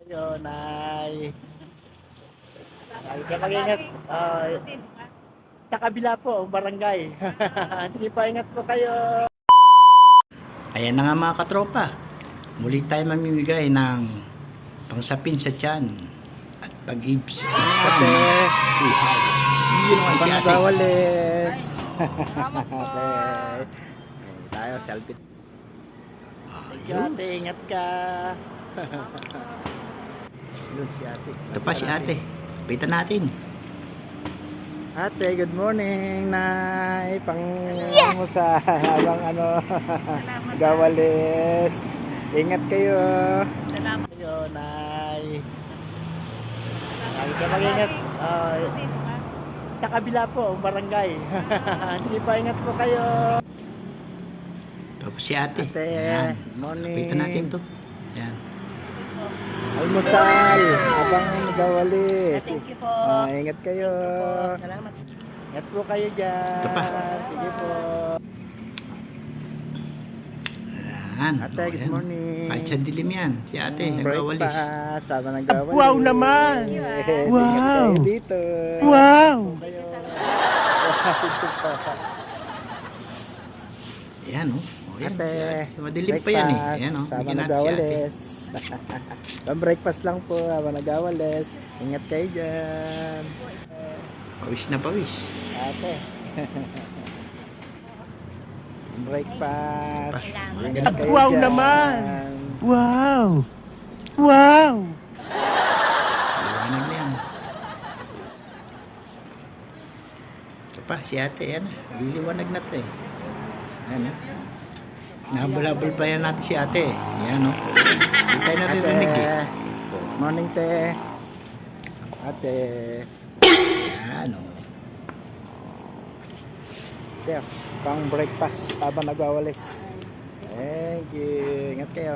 Ayun, ay. Ay, kaya mag-ingat. Sa kabila po, ang barangay. Sige po, ingat po kayo. Ayan na nga mga katropa. Muli tayo mamimigay ng pangsapin sa tiyan at pag-ibs sa Ate. mga buhay. Yun naman si ate. Panawalis. Salamat po. Okay. Tayo, selfie. Thank you, ate. Ingat ka. Doon si ate. Ito pa si ate. Pitan natin. Ate, good morning, Nay. Yes! Sa habang gawalis. Ingat kayo. Salamat. Ayun, Nay. Ay, kaya mag-ingat. Sa kabila po, ang barangay. Sige po, ingat po kayo. Ito pa si ate. Ate, Ayan. morning. Pitan natin to. Ayan. Almusal, habang nagawalis. Thank you po. Ingat kayo. Salamat. Ingat po kayo dyan. Ito pa. Sige po. Ayan. Ate, good Ayan. morning. Kahit sa dilim yan. Si ate, nagwawalis. Breakfast, habang nagawalis. Wow naman! Yes, Wow. ingat kayo dito. Wow! Kayo. Ayan o. Oh. Ayan, Ate, si ate. Madilim pa yan eh. Ayan o. habang Bigyan natin si ate. nagawalis. Pang-breakfast lang po habang nagawalis. Ingat kayo dyan. Pawis na pawis. Ate. Breakfast. Salamat. Ingat kayo Wow dyan. naman! Wow! Wow! Liwanag na yan. Ito pa, si ate, yan. Liliwanag na to eh. Ayan o. Nahabol-habol pa yan natin si ate. Ayan o. Hindi tayo naririnig eh. Morning, te. Ate. Ayan o. Te, pang breakfast habang nagawalis. Thank you. Ingat kayo.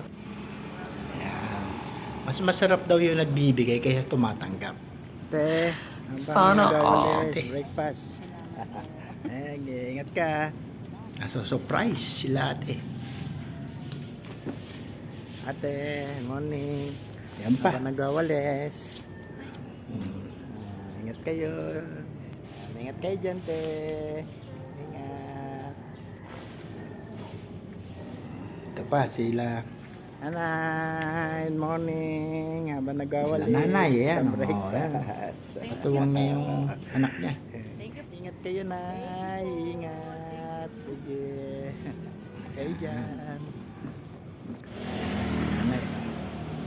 Ayan. Mas masarap daw yung nagbibigay kaysa tumatanggap. Te, habang Sana nagawalis, all. breakfast. Thank you. Ingat ka. So, surprise sila ate. Ate, morning. Yan pa. Habang nagawalis. Ingat kayo. Ingat kayo dyan, te. Ingat. Ito pa, sila. Nanay, morning. Habang nagawalis. Sila nanay, yan. sa Oh, breakfast. Katuwang na yung anak niya. Ingat kayo, Nay. Ingat. Sige. Kayo dyan. Nanay.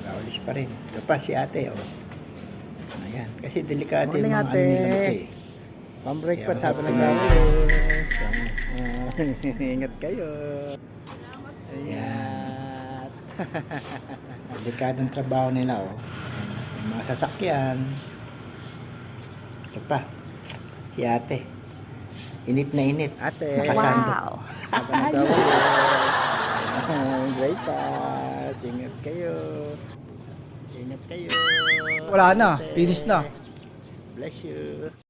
Kaulis pa rin. Ito pa si ate. Oh. Ayan. Kasi delikado yung Morning, mga ate. ano nila ito eh. Pang-breakfast Kaya habang ako nagawalis. Ingat kayo. Ingat. Delikadong trabaho nila oh. Yung mga sasakyan. Ito pa. Si ate. Init na init. Ate. Nakasando. Habang nagawalis. Breakfast. Ingat kayo. Ingat kayo. Wala na, Ate. finish na. Bless you.